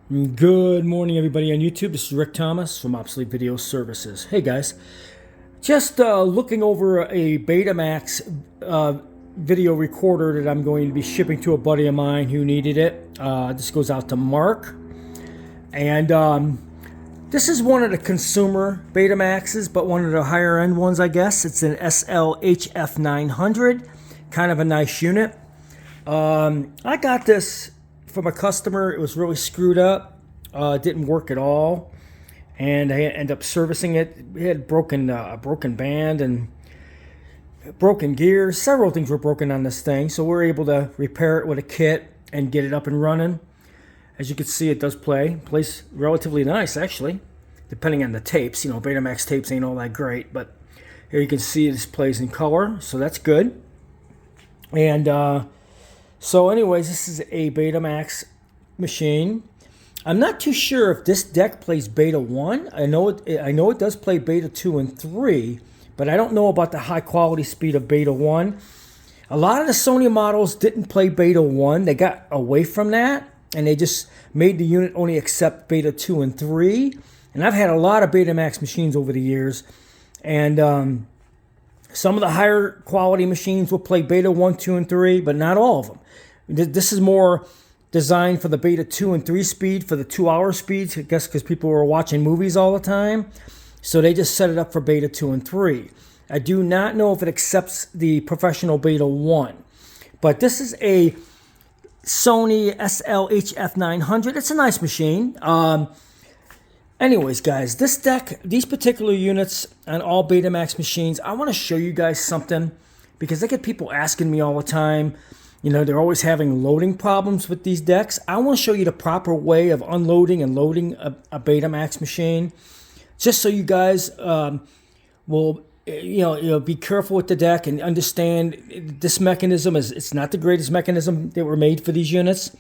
Good morning, everybody on YouTube. This is Rick Thomas from Obsolete Video Services. Hey, guys. Just looking over a Betamax video recorder that I'm going to be shipping to a buddy of mine who needed it. This goes out to Mark. And this is one of the consumer Betamaxes, but one of the higher end ones, I guess. It's an Sl-HF900. Kind of a nice unit. I got this from a customer. It was really screwed up. It didn't work at all, and I ended up servicing it. It had a broken band and broken gears. Several things were broken on this thing, so we were able to repair it with a kit and get it up and running. As you can see, it does plays relatively nice, actually, depending on the tapes. You know, Betamax tapes ain't all that great, but here you can see this plays in color, so that's good. And so anyways, this is a Betamax machine. I'm not too sure if this deck plays Beta 1. I know it does play Beta 2 and 3, but I don't know about the high quality speed of Beta 1. A lot of the Sony models didn't play Beta 1. They got away from that, and they just made the unit only accept Beta 2 and 3. And I've had a lot of Betamax machines over the years, and some of the higher quality machines will play Beta 1, 2, and 3, but not all of them. This is more designed for the Beta 2 and 3 speed, for the 2-hour speeds, I guess because people were watching movies all the time. So they just set it up for Beta 2 and 3. I do not know if it accepts the professional Beta 1. But this is a Sony Sl-HF900. It's a nice machine. Anyways, guys, this deck, these particular units on all Betamax machines, I want to show you guys something because I get people asking me all the time. You know, they're always having loading problems with these decks. I want to show you the proper way of unloading and loading a Betamax machine, just so you guys will, be careful with the deck and understand this mechanism it's not the greatest mechanism that were made for these units.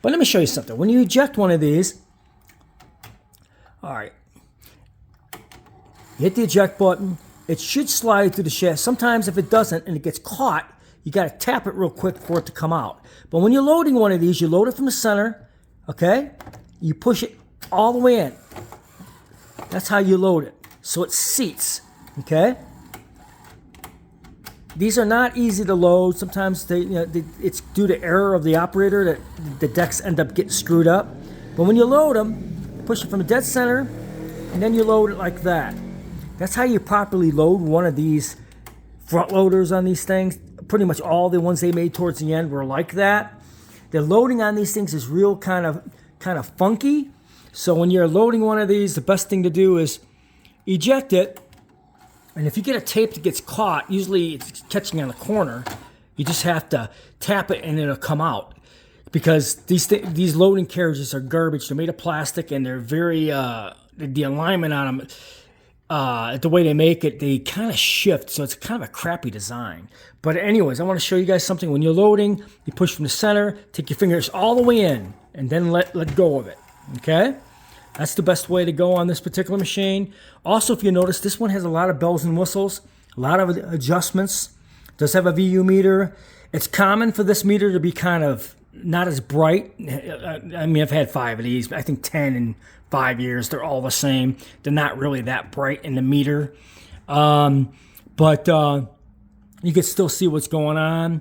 But let me show you something. When you eject one of these, all right, you hit the eject button. It should slide through the shaft. Sometimes if it doesn't and it gets caught, you got to tap it real quick for it to come out. But when you're loading one of these, you load it from the center, okay? You push it all the way in. That's how you load it. So it seats, okay? These are not easy to load. Sometimes it's due to error of the operator that the decks end up getting screwed up. But when you load them, you push it from the dead center, and then you load it like that. That's how you properly load one of these front loaders on these things. Pretty much all the ones they made towards the end were like that. The loading on these things is real kind of funky. So when you're loading one of these, the best thing to do is eject it. And if you get a tape that gets caught, usually it's catching on the corner, you just have to tap it and it'll come out. Because these loading carriages are garbage. They're made of plastic and they're very, the alignment on them, the way they make it, they kind of shift, so it's kind of a crappy design. But anyways, I want to show you guys something. When you're loading, you push from the center, take your fingers all the way in, and then let go of it, okay? That's the best way to go on this particular machine. Also, if you notice, this one has a lot of bells and whistles, a lot of adjustments. It does have a VU meter. It's common for this meter to be kind of not as bright. I mean, I've had 5 of these, I think 10 in 5 years. They're all the same. They're not really that bright in the meter. But you can still see what's going on.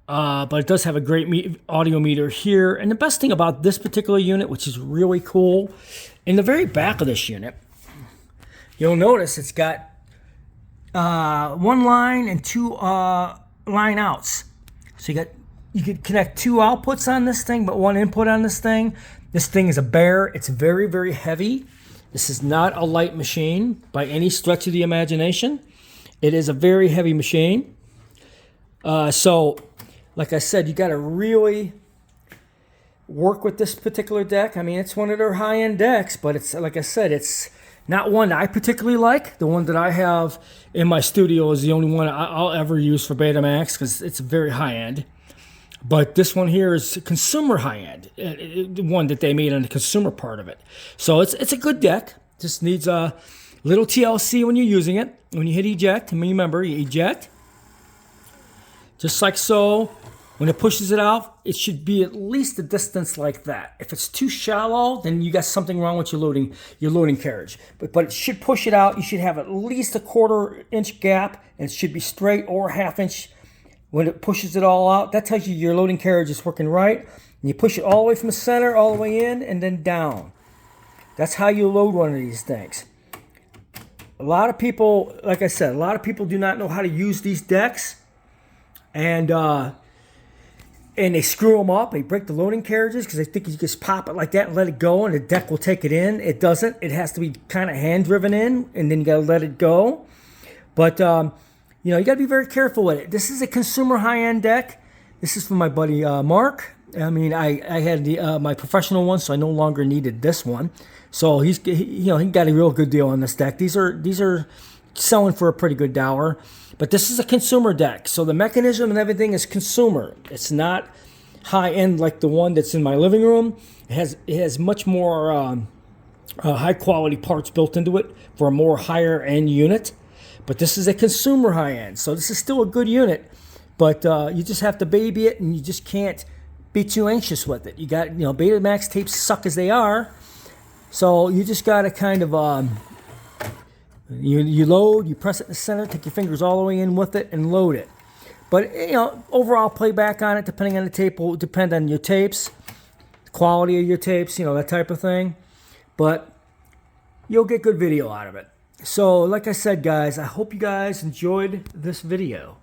But it does have a great audio meter here. And the best thing about this particular unit, which is really cool, in the very back of this unit, you'll notice it's got 1 line and 2 line outs. So you could connect 2 outputs on this thing, but 1 input on this thing. This thing is a bear. It's very, very heavy. This is not a light machine by any stretch of the imagination. It is a very heavy machine. So, like I said, you got to really work with this particular deck. I mean, it's one of their high-end decks, but it's, like I said, it's not one I particularly like. The one that I have in my studio is the only one I'll ever use for Betamax because it's very high-end. But this one here is consumer high-end, the one that they made on the consumer part of it. So it's a good deck. Just needs a little TLC when you're using it. When you hit eject, and remember, you eject, just like so. When it pushes it out, it should be at least a distance like that. If it's too shallow, then you got something wrong with your loading carriage. But it should push it out. You should have at least a 1/4 inch gap, and it should be straight, or 1/2 inch. When it pushes it all out, that tells you your loading carriage is working right. And you push it all the way from the center, all the way in, and then down. That's how you load one of these things. A lot of people, like I said, a lot of people do not know how to use these decks, and they screw them up. They break the loading carriages because they think you just pop it like that and let it go, and the deck will take it in. It doesn't. It has to be kind of hand driven in, and then you got to let it go. But you know, you got to be very careful with it. This is a consumer high-end deck. This is from my buddy Mark. I mean, I had my professional one, so I no longer needed this one. So he got a real good deal on this deck. These are selling for a pretty good dollar. But this is a consumer deck, so the mechanism and everything is consumer. It's not high-end like the one that's in my living room. It has much more high-quality parts built into it for a more higher-end unit. But this is a consumer high-end, so this is still a good unit. But you just have to baby it, and you just can't be too anxious with it. You got, Betamax tapes suck as they are, so you just got to kind of You load, you press it in the center, take your fingers all the way in with it, and load it. But, overall playback on it, depending on the tape, will depend on your tapes, the quality of your tapes, that type of thing. But you'll get good video out of it. So, like I said, guys, I hope you guys enjoyed this video.